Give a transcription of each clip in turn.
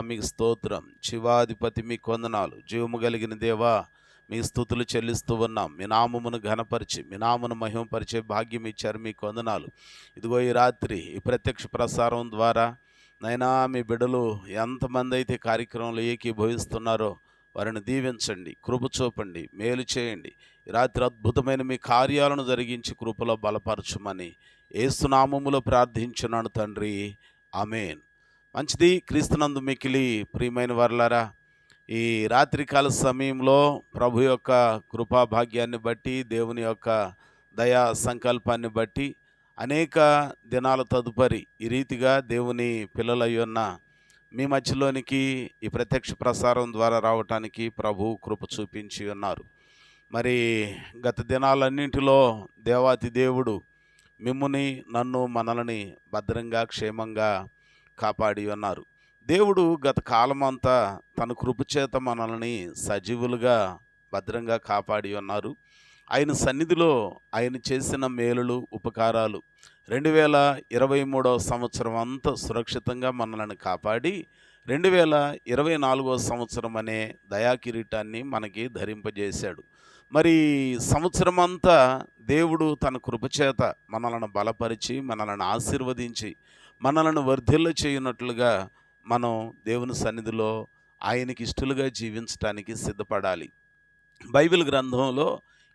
మీకు స్తోత్రం. శివాధిపతి మీకు వందనాలు. జీవము కలిగిన దేవా, మీ స్తుతులు చెల్లిస్తూ ఉన్నాం. మీ నామమును ఘనపరిచి మీ నామమును మహిమపరిచే భాగ్యం ఇచ్చారు, మీకు వందనాలు. ఇదిగో ఈ రాత్రి ఈ ప్రత్యక్ష ప్రసారం ద్వారా నైనా మీ బిడ్డలు ఎంతమంది అయితే కార్యక్రమంలో ఏకీభవిస్తున్నారో వారిని దీవించండి, కృప చూపండి, మేలు చేయండి. ఈ రాత్రి అద్భుతమైన మీ కార్యాలను జరిగించి కృపలో బలపరచుమని యేసు నామములో ప్రార్థించున్నాను తండ్రి, ఆమేన్. మంచిది. క్రీస్తునందు మిక్కిలి ప్రియమైన వారలారా, ఈ రాత్రికాల సమయంలో ప్రభు యొక్క కృపాభాగ్యాన్ని బట్టి, దేవుని యొక్క దయా సంకల్పాన్ని బట్టి అనేక దినాల తదుపరి ఈ రీతిగా దేవుని పిల్లలయ్యున్న మీ మధ్యలోనికి ఈ ప్రత్యక్ష ప్రసారం ద్వారా రావటానికి ప్రభు కృప చూపించి ఉన్నారు. మరి గత దినాలన్నింటిలో దేవాతి దేవుడు మిమ్ముని, నన్ను, మనల్ని భద్రంగా క్షేమంగా కాపాడి ఉన్నారు. దేవుడు గత కాలమంతా తన కృపచేత మనల్ని సజీవులుగా భద్రంగా కాపాడి ఉన్నారు. ఆయన సన్నిధిలో ఆయన చేసిన మేలులు, ఉపకారాలు 2023 సంవత్సరం అంతా సురక్షితంగా మనల్ని కాపాడి 2024 సంవత్సరం అనే దయాకిరీటాన్ని మనకి ధరింపజేశాడు. మరి సంవత్సరం అంతా దేవుడు తన కృపచేత మనలను బలపరిచి, మనలను ఆశీర్వదించి, మనలను వర్ధిల్ల చేయునట్లుగా మనం దేవుని సన్నిధిలో ఆయనకి ఇష్టలుగా జీవించడానికి సిద్ధపడాలి. బైబిల్ గ్రంథంలో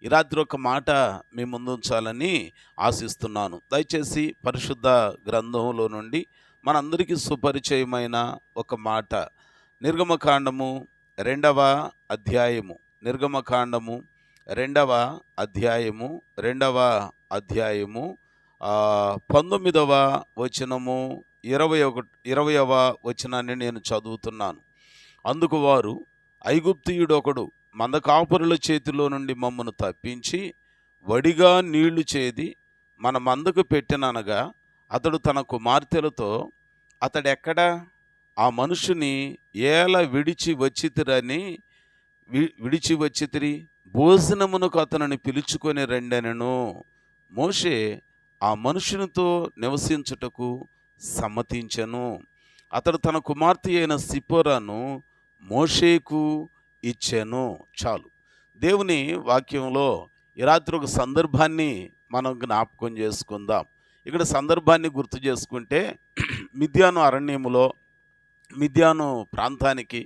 ఈ రాత్రి ఒక మాట మీ ముందు ఉంచాలని ఆశిస్తున్నాను. దయచేసి పరిశుద్ధ గ్రంథంలో నుండి మనందరికీ సుపరిచయమైన ఒక మాట, నిర్గమకాండము 2వ అధ్యాయము, నిర్గమకాండము 2వ అధ్యాయము 19వ వచనము 20వ వచనాన్ని నేను చదువుతున్నాను. అందుకు వారు, ఐగుప్తీయుడొకడు మందకాపురుల చేతిలో నుండి మమ్మను తప్పించి వడిగా నీళ్లు చేది మన మందకు పెట్టిననగా అతడు తన కుమార్తెలతో, అతడెక్కడ? ఆ మనుషుని ఏల విడిచి వచ్చితిరి, భోజనమునకు అతనిని పిలుచుకొని రెండెనను. మోషే ఆ మనుషునితో నివసించుటకు సమ్మతించెను. అతడు తన కుమార్తె అయిన సిప్పోరాను మోషేకు ఇచ్చెను. చాలు. దేవుని వాక్యంలో ఈ రాత్రి ఒక సందర్భాన్ని మనం జ్ఞాపకం చేసుకుందాం. ఇక్కడ సందర్భాన్ని గుర్తు చేసుకుంటే, మిద్యాను అరణ్యములో, మిద్యాను ప్రాంతానికి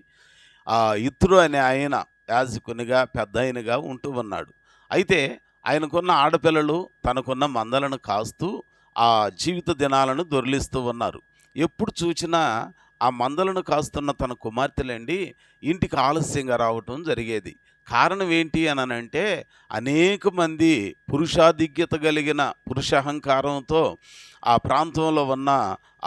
ఇత్రో అనే ఆయన యాజకునిగా, పెద్ద ఆయనగా ఉంటూ ఉన్నాడు. అయితే ఆయనకున్న ఆడపిల్లలు తనకున్న మందలను కాస్తూ ఆ జీవిత దినాలను దొర్లిస్తూ ఉన్నారు. ఎప్పుడు చూసినా ఆ మందలను కాస్తున్న తన కుమార్తెలండి ఇంటికి ఆలస్యంగా రావటం జరిగేది. కారణం ఏంటి అని అంటే, అనేక మంది పురుషాధిక్యత కలిగిన పురుషాహంకారంతో ఆ ప్రాంతంలో ఉన్న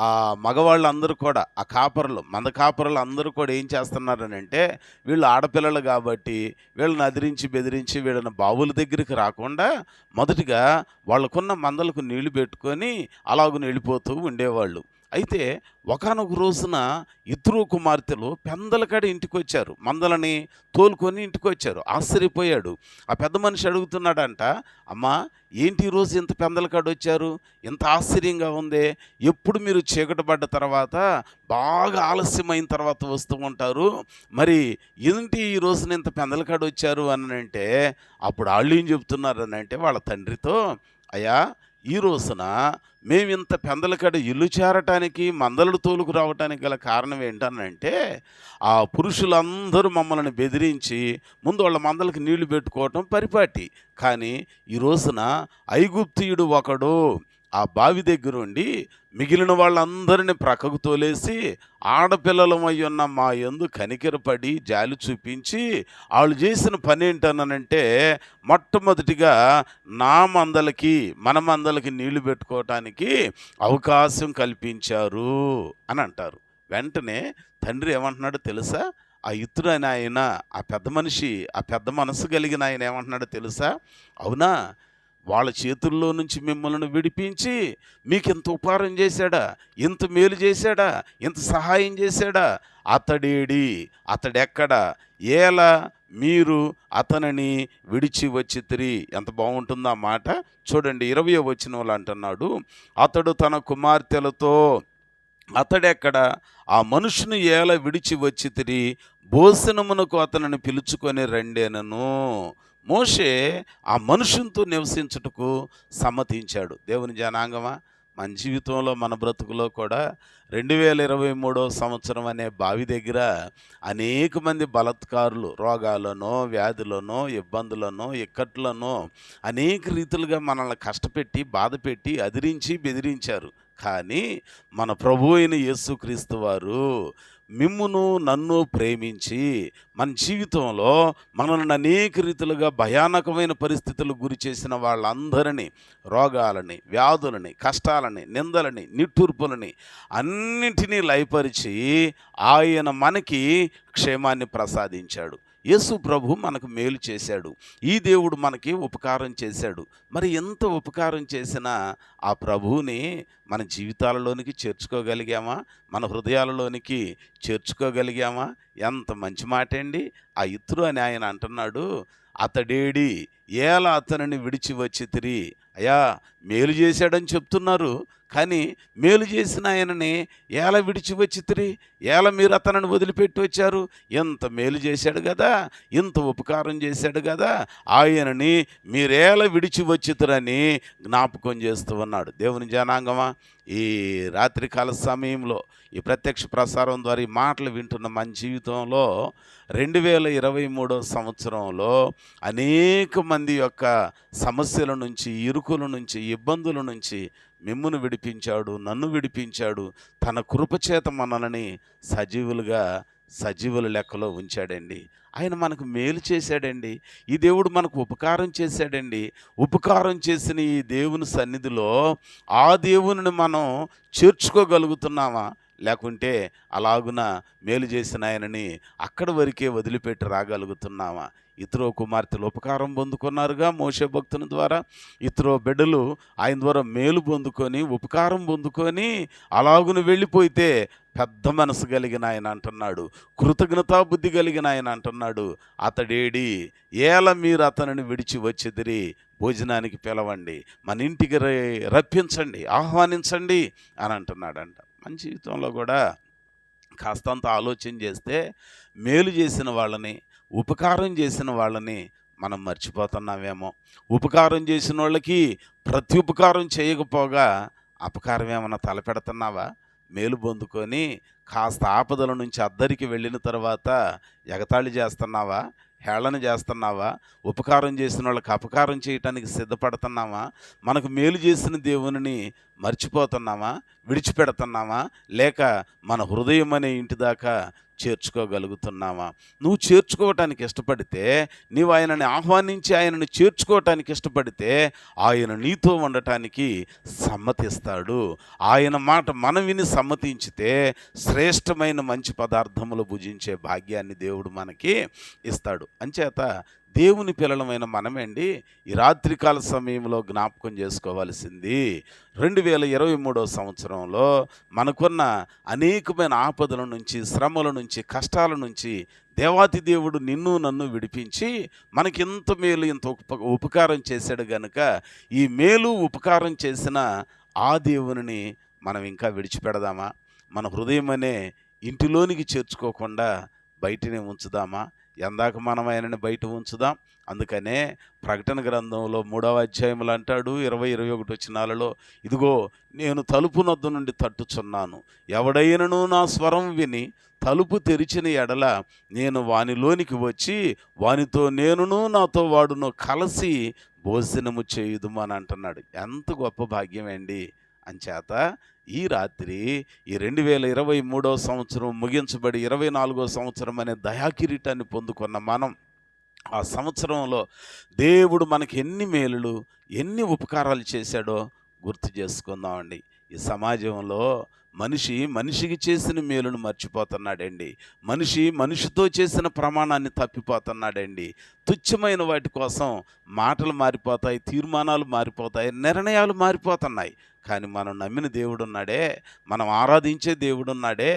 ఆ మగవాళ్ళందరూ కూడా, ఆ కాపరులు, మంద కాపరులు అందరూ కూడా ఏం చేస్తున్నారనంటే, వీళ్ళు ఆడపిల్లలు కాబట్టి వీళ్ళని అదిరించి బెదిరించి వీళ్ళని బావుల దగ్గరికి రాకుండా మొదటిగా వాళ్ళకున్న మందలకు నీళ్లు పెట్టుకొని అలాగుని వెళ్ళిపోతూ ఉండేవాళ్ళు. అయితే ఒకానొక రోజున ఇత్రో కుమార్తెలు పెందలకాడ ఇంటికి వచ్చారు, మందలని తోలుకొని ఇంటికి వచ్చారు. ఆశ్చర్యపోయాడు. ఆ పెద్ద మనిషి అడుగుతున్నాడంట, అమ్మా ఏంటి ఈరోజు ఇంత పెందలకాడ వచ్చారు, ఇంత ఆశ్చర్యంగా ఉంది, ఎప్పుడు మీరు చీకటి పడ్డ తర్వాత బాగా ఆలస్యమైన తర్వాత వస్తూ ఉంటారు, మరి ఏంటి ఈ రోజున ఇంత పెందలకాడ వచ్చారు అని అంటే, అప్పుడు వాళ్ళు ఏం చెప్తున్నారు అని అంటే వాళ్ళ తండ్రితో, అయ్యా ఈ రోజున మేము ఇంత పెందలకాడ ఇల్లు చేరటానికి, మందలను తోలుకు రావటానికి గల కారణం ఏంటనంటే, ఆ పురుషులందరూ మమ్మల్ని బెదిరించి ముందు వాళ్ళ మందలకి నీళ్లు పెట్టుకోవటం పరిపాటి. కానీ ఈ రోజున ఐగుప్తీయుడు ఒకడు ఆ బావి దగ్గరుండి మిగిలిన వాళ్ళందరినీ ప్రక్కకు తోలేసి, ఆడపిల్లలమై ఉన్న మా యందు కనికెరపడి జాలి చూపించి వాళ్ళు చేసిన పని ఏంటనంటే, మొట్టమొదటిగా మన మందలకి నీళ్లు పెట్టుకోవటానికి అవకాశం కల్పించారు అని అంటారు. వెంటనే తండ్రి ఏమంటున్నాడో తెలుసా? ఆ ఇత్తుడు అని ఆయన, ఆ పెద్ద మనిషి, ఆ పెద్ద మనసు కలిగిన ఆయన ఏమంటున్నాడో తెలుసా? అవునా, వాళ్ళ చేతుల్లో నుంచి మిమ్మల్ని విడిపించి మీకు ఇంత ఉపకారం చేశాడా, ఇంత మేలు చేశాడా, ఇంత సహాయం చేశాడా? అతడేడి, అతడెక్కడ, ఏలా మీరు అతనిని విడిచి వచ్చితిరి. ఎంత బాగుంటుందో ఆ మాట చూడండి. 20వ వచనంలో అంటున్నాడు, అతడు తన కుమార్తెలతో అతడెక్కడ ఆ మనుషుని ఏల విడిచి వచ్చి తిరిగి భోజనమునకు అతనిని పిలుచుకొని రండేనను. మోషే ఆ మనుషునితో నివసించుటకు సమ్మతించాడు. దేవుని జనాంగమా, మన జీవితంలో మన బ్రతుకులో కూడా 2023 సంవత్సరం అనే బావి దగ్గర అనేక మంది బలత్కారులు రోగాలనో, వ్యాధులనో, ఇబ్బందులనో, ఇక్కట్లనో అనేక రీతులుగా మనల్ని కష్టపెట్టి, బాధపెట్టి, అదిరించి, బెదిరించారు. కానీ మన ప్రభువు అయిన యేసుక్రీస్తు వారు మిమ్మును నన్ను ప్రేమించి మన జీవితంలో మనల్ని అనేక రీతులుగా భయానకమైన పరిస్థితులకు గురి చేసిన వాళ్ళందరినీ, రోగాలని, వ్యాధులని, కష్టాలని, నిందలని, నిట్టూర్పులని అన్నింటినీ లయపరిచి ఆయన మనకి క్షేమాన్ని ప్రసాదించాడు. యేసు ప్రభు మనకు మేలు చేశాడు. ఈ దేవుడు మనకి ఉపకారం చేశాడు. మరి ఎంత ఉపకారం చేసినా ఆ ప్రభువుని మన జీవితాలలోనికి చేర్చుకోగలిగామా? మన హృదయాలలోనికి చేర్చుకోగలిగామా? ఎంత మంచి మాట అండి. ఆ ఇత్రు అని ఆయన అంటున్నాడు, అతడేడి ఏల అతనిని విడిచి వచ్చి తిరి. అయ్యా, మేలు చేశాడని చెప్తున్నారు, కానీ మేలు చేసిన ఆయనని ఏల విడిచి వచ్చి తిరి, ఏల మీరు అతనిని వదిలిపెట్టి వచ్చారు? ఎంత మేలు చేశాడు కదా, ఇంత ఉపకారం చేశాడు కదా, ఆయనని మీరేల విడిచి వచ్చితురని జ్ఞాపకం చేస్తూ ఉన్నాడు. దేవుని జనాంగమా, ఈ రాత్రికాల సమయంలో ఈ ప్రత్యక్ష ప్రసారం ద్వారా ఈ మాటలు వింటున్న మన జీవితంలో 2023 సంవత్సరంలో అనేక మంది యొక్క సమస్యల నుంచి, ఇరుకుల నుంచి, ఇబ్బందుల నుంచి మిమ్మును విడిపించాడు, నన్ను విడిపించాడు. తన కృపచేత మనల్ని సజీవుల లెక్కలో ఉంచాడండి. ఆయన మనకు మేలు చేశాడండి. ఈ దేవుడు మనకు ఉపకారం చేశాడండి. ఉపకారం చేసిన ఈ దేవుని సన్నిధిలో ఆ దేవునిని మనం చేర్చుకోగలుగుతున్నామా? లేకుంటే అలాగున మేలు చేసిన ఆయనని అక్కడి వరకే వదిలిపెట్టి రాగలుగుతున్నామా? ఇత్రో కుమార్తెలు ఉపకారం పొందుకున్నారుగా మోషే భక్తుని ద్వారా. ఇత్రో బిడ్డలు ఆయన ద్వారా మేలు పొందుకొని, ఉపకారం పొందుకొని అలాగున వెళ్ళిపోతే పెద్ద మనసు కలిగిన ఆయన అంటున్నాడు, కృతజ్ఞతా బుద్ధి కలిగిన ఆయన అంటున్నాడు, అతడేడి ఏల మీరు అతనిని విడిచి వచ్చేదిరి, భోజనానికి పిలవండి, మన ఇంటికి రప్పించండి, ఆహ్వానించండి అని అంటున్నాడంట. మన జీవితంలో కూడా కాస్తంత ఆలోచన చేస్తే మేలు చేసిన వాళ్ళని, ఉపకారం చేసిన వాళ్ళని మనం మర్చిపోతున్నామేమో. ఉపకారం చేసిన వాళ్ళకి ప్రతి ఉపకారం చేయకపోగా అపకారం ఏమన్నా తలపెడుతున్నావా? మేలు పొందుకొని కాస్త ఆపదల నుంచి అద్దరికి వెళ్ళిన తర్వాత ఎగతాళి చేస్తున్నావా? హేళన చేస్తున్నావా? ఉపకారం చేసిన వాళ్ళకి అపకారం చేయటానికి సిద్ధపడుతున్నావా? మనకు మేలు చేసిన దేవునిని మర్చిపోతున్నామా? విడిచిపెడుతున్నామా? లేక మన హృదయం అనే ఇంటి దాకా చేర్చుకోగలుగుతున్నావా? నువ్వు చేర్చుకోవటానికి ఇష్టపడితే, నీవు ఆయనని ఆహ్వానించి ఆయనను చేర్చుకోవటానికి ఇష్టపడితే ఆయన నీతో ఉండటానికి సమ్మతిస్తాడు. ఆయన మాట మనం విని సమ్మతించితే శ్రేష్టమైన మంచి పదార్థములు భుజించే భాగ్యాన్ని దేవుడు మనకి ఇస్తాడు. అంచేత దేవుని పిల్లలమైన మనమేండి ఈ రాత్రికాల సమయంలో జ్ఞాపకం చేసుకోవాల్సింది, 2023 సంవత్సరంలో మనకున్న అనేకమైన ఆపదల నుంచి, శ్రమల నుంచి, కష్టాల నుంచి దేవాతి దేవుడు నిన్ను నన్ను విడిపించి మనకింత మేలు, ఇంత ఉపకారం చేశాడు గనుక ఈ మేలు ఉపకారం చేసిన ఆ దేవునిని మనం ఇంకా విడిచిపెడదామా? మన హృదయం అనే ఇంటిలోనికి చేర్చుకోకుండా బయటనే ఉంచుదామా? ఎందాక మనం ఆయనని బయట ఉంచుదాం. అందుకనే ప్రకటన గ్రంథంలో 3వ అధ్యాయములు అంటాడు, 20-21 వచనాలలో, ఇదిగో నేను తలుపు నద్దు నుండి తట్టుచున్నాను, ఎవడైనను నా స్వరం విని తలుపు తెరిచిన ఎడల నేను వానిలోనికి వచ్చి వానితో నేనును నాతో వాడును కలిసి భోజనము చేయుదుము అని అంటున్నాడు. ఎంత గొప్ప భాగ్యం అండి. అంచేత ఈ రాత్రి ఈ 2023 సంవత్సరం ముగించబడి 24వ సంవత్సరం అనే దయాకిరీటాన్ని పొందుకున్న మనం ఆ సంవత్సరంలో దేవుడు మనకి ఎన్ని మేలులు, ఎన్ని ఉపకారాలు చేశాడో గుర్తు చేసుకుందామండి. ఈ సమాజంలో మనిషి మనిషికి చేసిన మేలును మర్చిపోతున్నాడండి. మనిషి మనిషితో చేసిన ప్రమాణాన్ని తప్పిపోతున్నాడండి. తుచ్చమైన వాటి కోసం మాటలు మారిపోతాయి, తీర్మానాలు మారిపోతాయి, నిర్ణయాలు మారిపోతున్నాయి. కానీ మనం నమ్మిన దేవుడున్నాడే, మనం ఆరాధించే దేవుడున్నాడే,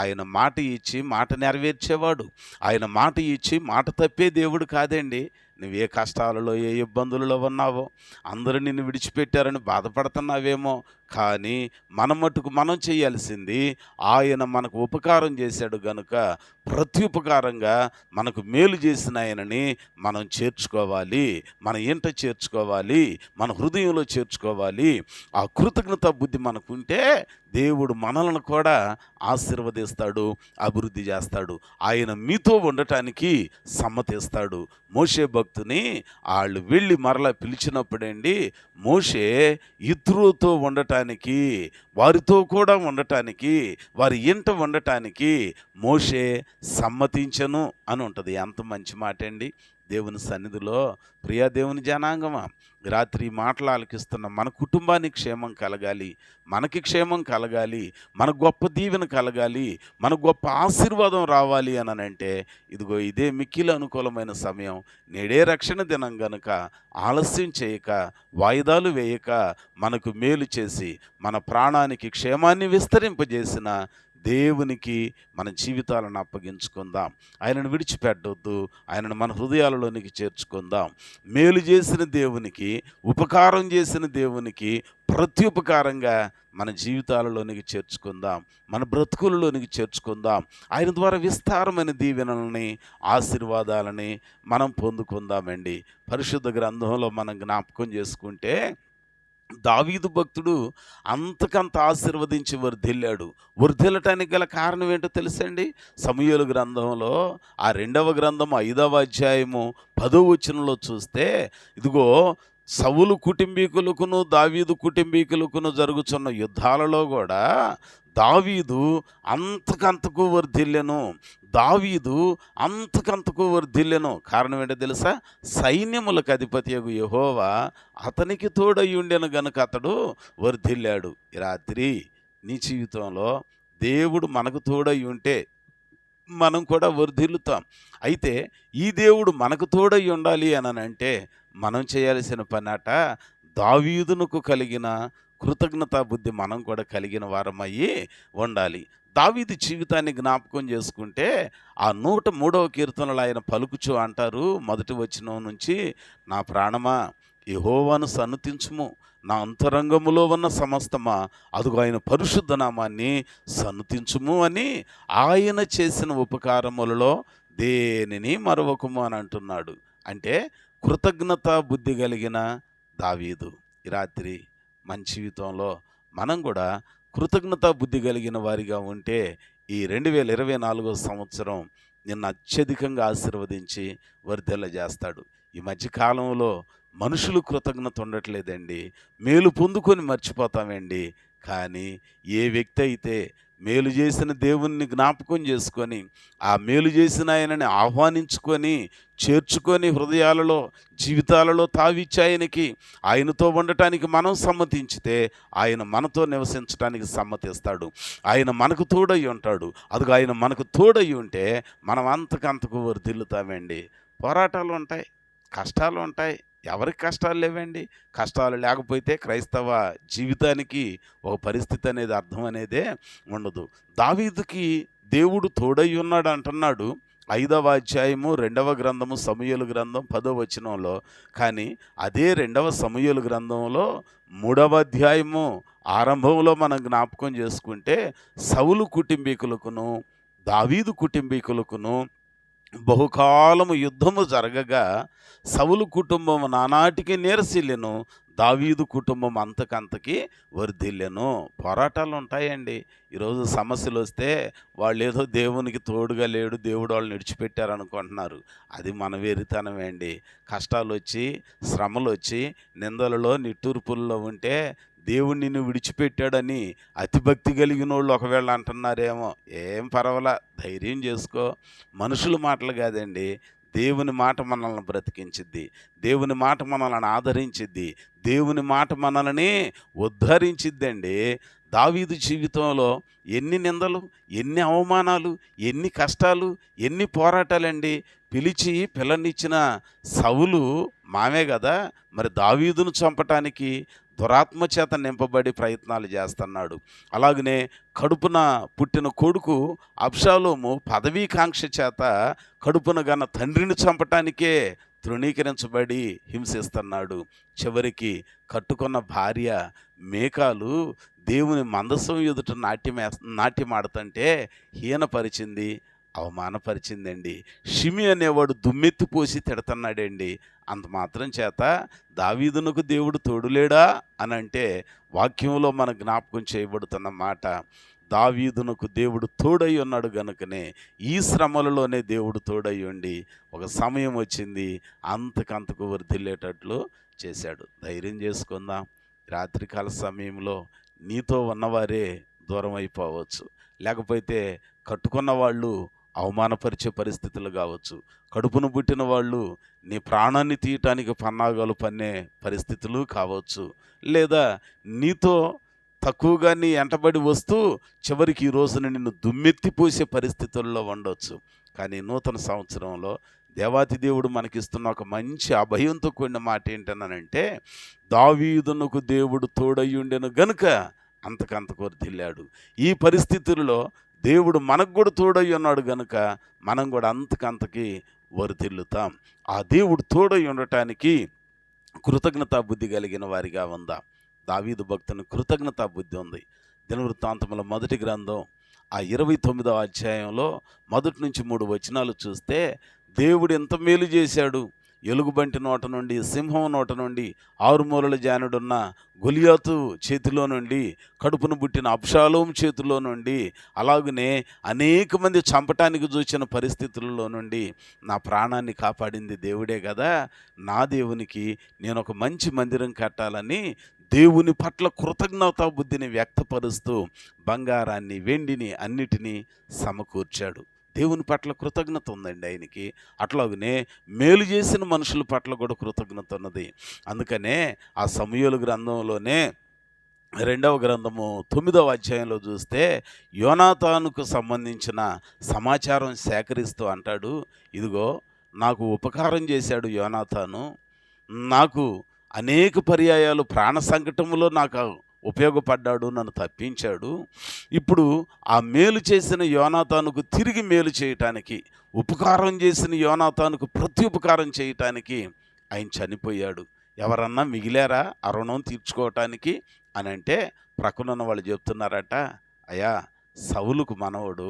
ఆయన మాట ఇచ్చి మాట నెరవేర్చేవాడు. ఆయన మాట ఇచ్చి మాట తప్పే దేవుడు కాదండి. నువ్వే కష్టాలలో, ఏ ఇబ్బందులలో ఉన్నావో, అందరూ నిన్ను విడిచిపెట్టారని బాధపడుతున్నావేమో, కానీ మన మట్టుకు మనం చేయాల్సింది, ఆయన మనకు ఉపకారం చేశాడు గనుక ప్రత్యుపకారంగా మనకు మేలు చేసిన ఆయనని మనం చేర్చుకోవాలి, మన ఇంట చేర్చుకోవాలి, మన హృదయంలో చేర్చుకోవాలి. ఆ కృతజ్ఞత బుద్ధి మనకుంటే దేవుడు మనలను కూడా ఆశీర్వదిస్తాడు, అభివృద్ధి చేస్తాడు. ఆయన మీతో ఉండటానికి సమ్మతిస్తాడు. మోషే భక్తుని వాళ్ళు వెళ్ళి మరలా పిలిచినప్పుడండి, మోషే ఇత్రోతో ఉండటానికి, వారితో కూడా ఉండటానికి, వారి ఇంట ఉండటానికి మోషే సమ్మతించను అని ఉంటుంది. ఎంత మంచి మాట అండి దేవుని సన్నిధిలో. ప్రియా దేవుని జనాంగమా, రాత్రి మాటలు ఆలకిస్తున్న మన కుటుంబానికి క్షేమం కలగాలి, మనకి క్షేమం కలగాలి, మన గొప్ప దీవెన కలగాలి, మన గొప్ప ఆశీర్వాదం రావాలి అని అంటే, ఇదిగో ఇదే మిక్కిలి అనుకూలమైన సమయం. నేడే రక్షణ దినం గనుక ఆలస్యం చేయక, వాయిదాలు వేయక, మనకు మేలు చేసి మన ప్రాణానికి క్షేమాన్ని విస్తరింపజేసిన దేవునికి మన జీవితాలను అప్పగించుకుందాం. ఆయనను విడిచిపెట్టొద్దు, ఆయనను మన హృదయాలలోనికి చేర్చుకుందాం. మేలు చేసిన దేవునికి, ఉపకారం చేసిన దేవునికి ప్రత్యుపకారంగా మన జీవితాలలోనికి చేర్చుకుందాం, మన బ్రతుకులలోనికి చేర్చుకుందాం. ఆయన ద్వారా విస్తారమైన దీవెనలని, ఆశీర్వాదాలని మనం పొందుకుందామండి. పరిశుద్ధ గ్రంథంలో మనం జ్ఞాపకం చేసుకుంటే, దావీదు భక్తుడు అంతకంత ఆశీర్వదించి వర్ధిల్లాడు. వర్ధిల్లటానికి గల కారణం ఏంటో తెలుసండి? సమూయేలు గ్రంథంలో ఆ 2వ గ్రంథము 5వ అధ్యాయము 10వ వచనంలో చూస్తే, ఇదిగో సౌలు కుటుంబీకులకును దావీదు కుటుంబీకులకును జరుగుతున్న యుద్ధాలలో కూడా దావీదు అంతకంతకు వర్ధిల్లెను. దావీదు అంతకంతకు వర్ధిల్లెను. కారణం ఏంటో తెలుసా? సైన్యములకు అధిపతియగు యెహోవా అతనికి తోడయ్యుండెను గనుక అతడు వర్ధిల్లాడు. ఈ రాత్రి నీ జీవితంలో దేవుడు మనకు తోడై ఉంటే మనం కూడా వర్ధిల్లుతాం. అయితే ఈ దేవుడు మనకు తోడై ఉండాలి అని అంటే మనం చేయాల్సిన పనట, దావీదునకు కలిగిన కృతజ్ఞతా బుద్ధి మనం కూడా కలిగిన వారమయ్యి ఉండాలి. దావీదు జీవితాన్ని జ్ఞాపకం చేసుకుంటే, ఆ 103వ కీర్తనలో ఆయన పలుకుచు అంటారు, మొదటి వచనం నుంచి, నా ప్రాణమా యెహోవాను సన్నుతించుము, నా అంతరంగములో ఉన్న సమస్తమా అదుగో ఆయన పరిశుద్ధ నామాన్ని సన్నుతించుము అని ఆయన చేసిన ఉపకారములలో దేనిని మరవకుము అని అంటున్నాడు. అంటే కృతజ్ఞతా బుద్ధి కలిగిన దావీదు. ఈ రాత్రి మన జీవితంలో మనం కూడా కృతజ్ఞతా బుద్ధి కలిగిన వారిగా ఉంటే, ఈ 2024 సంవత్సరం నిన్ను అత్యధికంగా ఆశీర్వదించి వర్ధిల్ల చేస్తాడు. ఈ మధ్యకాలంలో మనుషులు కృతజ్ఞత ఉండట్లేదండి. మేలు పొందుకొని మర్చిపోతామండి. కానీ ఏ వ్యక్తి అయితే మేలు చేసిన దేవుణ్ణి జ్ఞాపకం చేసుకొని, ఆ మేలు చేసిన ఆయనని ఆహ్వానించుకొని, చేర్చుకొని హృదయాలలో, జీవితాలలో తావిచ్చి ఆయనతో ఉండటానికి మనం సమ్మతించితే, ఆయన మనతో నివసించడానికి సమ్మతిస్తాడు. ఆయన మనకు తోడై ఉంటాడు. అదిగో ఆయన మనకు తోడై ఉంటే మనం అంతకంతకు వర్ధిల్లుతామండి. పోరాటాలు ఉంటాయి, కష్టాలు ఉంటాయి. ఎవరికి కష్టాలు లేవండి? కష్టాలు లేకపోతే క్రైస్తవ జీవితానికి ఒక పరిస్థితి అనేది, అర్థం అనేదే ఉండదు. దావీదుకి దేవుడు తోడై ఉన్నాడు అంటున్నాడు 5వ అధ్యాయము 2వ గ్రంథము సమూయేలు గ్రంథం 10వ వచనంలో. కానీ అదే 2వ సమూయేలు గ్రంథంలో 3వ అధ్యాయము ఆరంభంలో మనం జ్ఞాపకం చేసుకుంటే, సౌలు కుటుంబీకులకును దావీదు కుటుంబీకులకును బహుకాలము యుద్ధము జరగగా సౌలు కుటుంబం నానాటికి నీరసిల్లెను, దావీదు కుటుంబం అంతకంతకి వర్ధిల్లెను. పోరాటాలు ఉంటాయండి. ఈరోజు సమస్యలు వస్తే వాళ్ళు ఏదో దేవునికి తోడుగా లేడు, దేవుడు వాళ్ళని విడిచిపెట్టారు అనుకుంటున్నారు. అది మన వెరితనమే అండి. కష్టాలు వచ్చి, శ్రమలు వచ్చి, నిందలలో నిట్టూర్పుల్లో ఉంటే దేవుడు నిన్ను విడిచిపెట్టాడని అతిభక్తి కలిగిన వాళ్ళు ఒకవేళ అంటున్నారేమో. ఏం పర్వాలా, ధైర్యం చేసుకో. మనుషుల మాటలు కాదండి, దేవుని మాట మనల్ని బ్రతికించిద్ది, దేవుని మాట మనల్ని ఆదరించిద్ది, దేవుని మాట మనల్ని ఉద్ధరించిద్దండి. దావీదు జీవితంలో ఎన్ని నిందలు, ఎన్ని అవమానాలు, ఎన్ని కష్టాలు, ఎన్ని పోరాటాలండి. పిలిచి పిల్లనిచ్చిన సౌలు మామే కదా, మరి దావీదును చంపటానికి దురాత్మ చేత నింపబడి ప్రయత్నాలు చేస్తున్నాడు. అలాగనే కడుపున పుట్టిన కొడుకు అబ్షాలోము పదవీకాంక్ష చేత కడుపున గన్న తండ్రిని చంపటానికే తృణీకరించబడి హింసిస్తున్నాడు. చివరికి కట్టుకున్న భార్య మేకాలు దేవుని మందసం ఎదుట నాట్యమాడుతుంటే హీనపరిచింది, అవమానపరిచిందండి. షిమి అనేవాడు దుమ్మెత్తి పోసి తిడుతున్నాడండి. అంత మాత్రం చేత దావీదునకు దేవుడు తోడులేడా అని అంటే వాక్యంలో మన జ్ఞాపకం చేయబడుతున్న మాట, దావీదునకు దేవుడు తోడై ఉన్నాడు గనుకనే ఈ శ్రమలలోనే దేవుడు తోడై ఉండి ఒక సమయం వచ్చింది అంతకంతకు వర్ధిల్లేటట్లు చేశాడు. ధైర్యం చేసుకుందాం. రాత్రికాల సమయంలో నీతో ఉన్నవారే దూరం అయిపోవచ్చు, లేకపోతే కట్టుకున్న వాళ్ళు అవమానపరిచే పరిస్థితులు కావచ్చు, కడుపును పుట్టిన వాళ్ళు నీ ప్రాణాన్ని తీయటానికి పన్నాగాలు పన్నే పరిస్థితులు కావచ్చు, లేదా నీతో తక్కువగా నీ ఎంటబడి వస్తూ చివరికి ఈ రోజున నిన్ను దుమ్మెత్తిపోసే పరిస్థితుల్లో ఉండొచ్చు. కానీ నూతన సంవత్సరంలో దేవాతి దేవుడు మనకిస్తున్న ఒక మంచి అభయంతో కూడిన మాట ఏంటనంటే, దావీదునకు దేవుడు తోడయ్యుండెను గనుక అంతకంతకు వర్ధిల్లాడు. ఈ పరిస్థితుల్లో దేవుడు మనకు కూడా తోడై ఉన్నాడు గనుక మనం కూడా అంతకంతకి వర్ధిల్లుతాం. ఆ దేవుడు తోడై ఉండటానికి కృతజ్ఞతా బుద్ధి కలిగిన వారిగా ఉందాం. దావీదు భక్తుని కృతజ్ఞతా బుద్ధి ఉంది. దినవృత్తాంతముల మొదటి గ్రంథం ఆ 29వ అధ్యాయంలో మొదటి నుంచి 3 వచనాలు చూస్తే దేవుడు ఎంత మేలు చేశాడు. ఎలుగుబంటి నోట నుండి, సింహం నోట నుండి, 6 మూరల జానుడున్న గొలియాతు చేతిలో నుండి, కడుపును పుట్టిన అబ్షాలోము చేతిలో నుండి, అలాగనే అనేక మంది చంపటానికి చూసిన పరిస్థితులలో నుండి నా ప్రాణాన్ని కాపాడింది దేవుడే కదా. నా దేవునికి నేను ఒక మంచి మందిరం కట్టాలని దేవుని పట్ల కృతజ్ఞతా బుద్ధిని వ్యక్తపరుస్తూ బంగారాన్ని, వెండిని అన్నిటినీ సమకూర్చాడు. దేవుని పట్ల కృతజ్ఞత ఉందండి ఆయనకి. అట్లాగనే మేలు చేసిన మనుషుల పట్ల కూడా కృతజ్ఞత ఉన్నది. అందుకనే ఆ సమూయేలు గ్రంథంలోనే 2వ గ్రంథము 9వ అధ్యాయంలో చూస్తే యోనాతానుకు సంబంధించిన సమాచారం సేకరిస్తూ అంటాడు, ఇదిగో నాకు ఉపకారం చేశాడు యోనాతాను, నాకు అనేక పర్యాయాలు ప్రాణ సంకటంలో నాకు ఉపయోగపడ్డాడు, నన్ను తప్పించాడు. ఇప్పుడు ఆ మేలు చేసిన యోనాతానుకు తిరిగి మేలు చేయటానికి, ఉపకారం చేసిన యోనాతానుకు ప్రతి ఉపకారం చేయటానికి ఆయన చనిపోయాడు. ఎవరన్నా మిగిలారా ఆ రుణం తీర్చుకోవటానికి అని అంటే ప్రక్కనున్న వాళ్ళు చెప్తున్నారట, అయ్యా సౌలుకు మనవడు,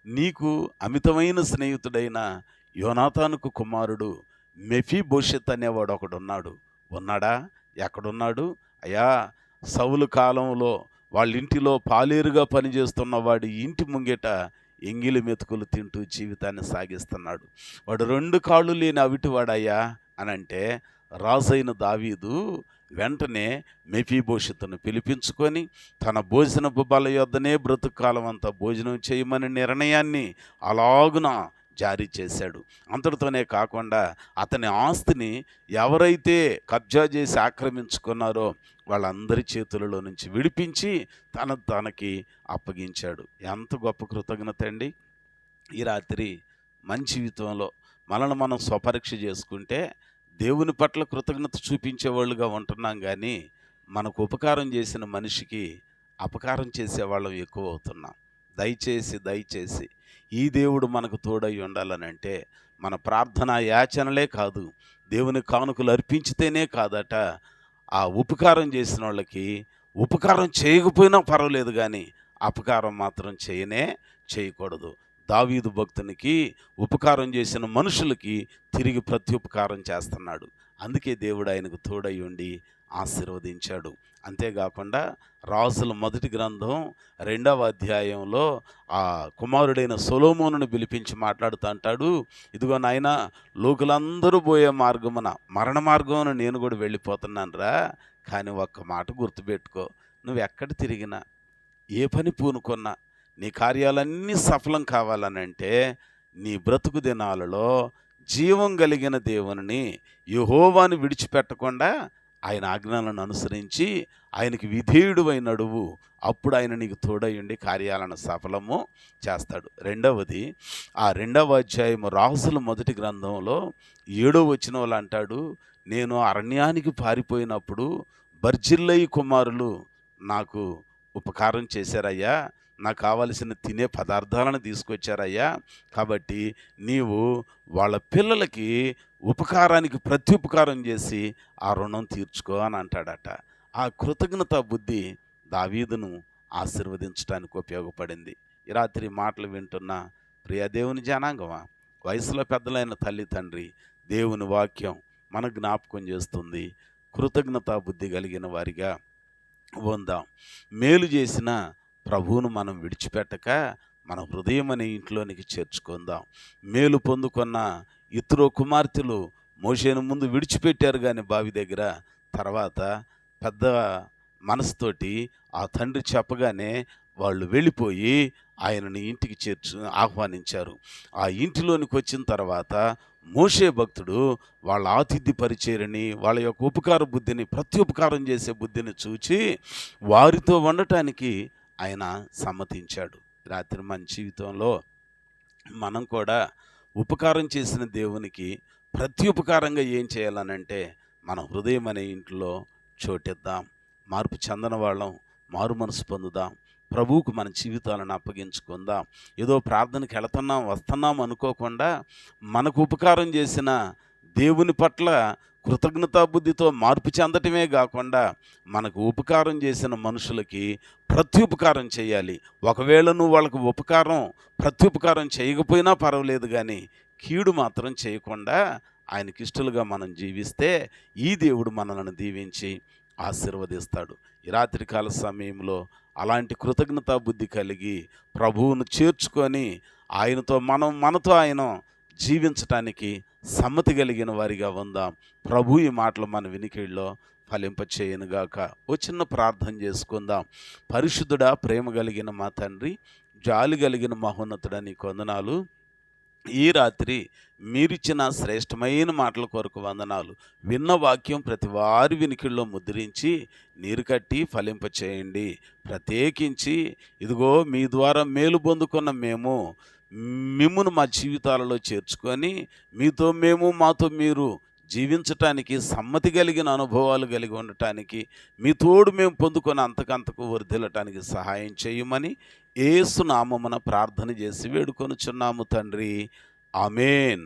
నీకు అమితమైన స్నేహితుడైన యోనాతానుకు కుమారుడు మెఫీబోషెత్ అనేవాడు ఒకడున్నాడు. ఉన్నాడా? ఎక్కడున్నాడు? అయ్యా సౌలు కాలంలో వాళ్ళ ఇంటిలో పాలేరుగా పనిచేస్తున్న వాడి ఇంటి ముంగిట ఎంగిలి మెతుకులు తింటూ జీవితాన్ని సాగిస్తున్నాడు. వాడు 2 కాళ్ళు లేని అవిటివాడయ్యా అని అంటే రాజైన దావీదు వెంటనే మెఫీబోషెతును పిలిపించుకొని తన భోజనపు బల యొద్దనే బ్రతుకు కాలం అంతా భోజనం చేయమని నిర్ణయాన్ని అలాగున జారీ చేశాడు. అంతటితోనే కాకుండా అతని ఆస్తిని ఎవరైతే కబ్జా చేసి ఆక్రమించుకున్నారో వాళ్ళందరి చేతులలో నుంచి విడిపించి తనకి అప్పగించాడు. ఎంత గొప్ప కృతజ్ఞత అండి. ఈ రాత్రి మన జీవితంలో మనల్ని మనం స్వపరీక్ష చేసుకుంటే దేవుని పట్ల కృతజ్ఞత చూపించేవాళ్ళుగా ఉంటున్నాం, కానీ మనకు ఉపకారం చేసిన మనిషికి అపకారం చేసేవాళ్ళం ఎక్కువ అవుతున్నాం. దయచేసి ఈ దేవుడు మనకు తోడై ఉండాలనంటే మన ప్రార్థన యాచనలే కాదు, దేవుని కానుకలు అర్పించితేనే కాదట, ఆ ఉపకారం చేసిన వాళ్ళకి ఉపకారం చేయకపోయినా పర్వాలేదు, కానీ అపకారం మాత్రం చేయకూడదు. దావీదు భక్తునికి ఉపకారం చేసిన మనుషులకి తిరిగి ప్రత్యుపకారం చేస్తున్నాడు. అందుకే దేవుడు ఆయనకు తోడై ఉండి ఆశీర్వదించాడు. అంతేకాకుండా రాజుల మొదటి గ్రంథం 2వ అధ్యాయంలో ఆ కుమారుడైన సొలొమోనును పిలిపించి మాట్లాడుతూ అంటాడు, ఇదిగో నాయనా, లోకులందరూ పోయే మార్గమున మరణ మార్గమున నేను కూడా వెళ్ళిపోతున్నాను రా, కానీ ఒక్క మాట గుర్తుపెట్టుకో, నువ్వు ఎక్కడ తిరిగినా ఏ పని పూనుకున్నా నీ కార్యాలన్నీ సఫలం కావాలనంటే నీ బ్రతుకు దినాలలో జీవం కలిగిన దేవుని యెహోవాను విడిచిపెట్టకుండా ఆయన ఆజ్ఞలను అనుసరించి ఆయనకి విధేయుడువై నడువు, అప్పుడు ఆయన నీకు తోడై ఉండి కార్యాలను సఫలము చేస్తాడు. రెండవది, ఆ 2వ అధ్యాయము రాజుల మొదటి గ్రంథంలో 7వ వచనంలో అంటాడు, నేను అరణ్యానికి పారిపోయినప్పుడు బర్జిల్లయి కుమారులు నాకు ఉపకారం చేశారయ్యా, నాకు కావలసిన తినే పదార్థాలను తీసుకొచ్చారయ్యా, కాబట్టి నీవు వాళ్ళ పిల్లలకి ఉపకారానికి ప్రత్యుపకారం చేసి ఆ రుణం తీర్చుకో అని అంటాడట. ఆ కృతజ్ఞతా బుద్ధి దావీదును ఆశీర్వదించడానికి ఉపయోగపడింది. ఈ రాత్రి మాటలు వింటున్న ప్రియ దేవుని జనాంగమా, వయసులో పెద్దలైన తల్లి తండ్రి, దేవుని వాక్యం మన జ్ఞాపకం చేస్తుంది. కృతజ్ఞతా బుద్ధి కలిగిన వారిగా ఉందాం. మేలు చేసిన ప్రభువును మనం విడిచిపెట్టక మన హృదయం అనే ఇంట్లోనికి చేర్చుకుందాం. మేలు పొందుకున్న ఇతరో కుమార్తెలు మోషేను ముందు విడిచిపెట్టారు కానీ బావి దగ్గర, తర్వాత పెద్ద మనసుతోటి ఆ తండ్రి చెప్పగానే వాళ్ళు వెళ్ళిపోయి ఆయనని ఇంటికి ఆహ్వానించారు. ఆ ఇంటిలోనికి వచ్చిన తర్వాత మోషే భక్తుడు వాళ్ళ ఆతిథ్య పరిచయని, వాళ్ళ యొక్క ఉపకార బుద్ధిని, ప్రత్యుపకారం చేసే బుద్ధిని చూచి వారితో ఉండటానికి ఆయన సమ్మతించాడు. రాత్రి మన జీవితంలో మనం కూడా ఉపకారం చేసిన దేవునికి ప్రత్యుపకారంగా ఏం చేయాలనంటే మన హృదయం అనే ఇంట్లో చోటిద్దాం. మార్పు చెందని వాళ్ళం మారు మనసు పొందుదాం. ప్రభువుకు మన జీవితాలను అప్పగించుకుందాం. ఏదో ప్రార్థనకి వెళుతున్నాం వస్తున్నాం అనుకోకుండా మనకు ఉపకారం చేసిన దేవుని పట్ల కృతజ్ఞతాబుద్ధితో మార్పు చెందటమే కాకుండా మనకు ఉపకారం చేసిన మనుషులకి ప్రత్యుపకారం చేయాలి. ఒకవేళ నువ్వు వాళ్ళకు ప్రత్యుపకారం చేయకపోయినా పర్వాలేదు, కానీ కీడు మాత్రం చేయకుండా ఆయనకి ఇష్టలుగా మనం జీవిస్తే ఈ దేవుడు మనల్ని దీవించి ఆశీర్వదిస్తాడు. ఈ రాత్రికాల సమయంలో అలాంటి కృతజ్ఞతా బుద్ధి కలిగి ప్రభువును చేర్చుకొని మనతో ఆయన జీవించటానికి సమ్మతి కలిగిన వారిగా ఉందాం. ప్రభు ఈ మాటలు మన వినికిడిలో ఫలింపచేయనుగాక. ఓ చిన్న ప్రార్థన చేసుకుందాం. పరిశుద్ధుడా, ప్రేమ కలిగిన మా తండ్రి, జాలి కలిగిన మహోన్నతుడా, నీకు వందనాలు. ఈ రాత్రి మీరిచ్చిన శ్రేష్టమైన మాటల కొరకు వందనాలు. విన్న వాక్యం ప్రతి వారి వినికిడిలో ముద్రించి నీరు కట్టి ఫలింపచేయండి. ప్రత్యేకించి ఇదిగో మీ ద్వారా మేలు పొందుకున్న మేము మిమ్మును మా జీవితాలలో చేర్చుకొని మీతో మేము మాతో మీరు జీవించటానికి సమ్మతి కలిగిన అనుభవాలు కలిగి ఉండటానికి మీ తోడు మేము పొందుకొని అంతకంతకు వర్ధిల్లటానికి సహాయం చేయమని యేసు నామమున ప్రార్థన చేసి వేడుకొనుచున్నాము తండ్రి. ఆమేన్.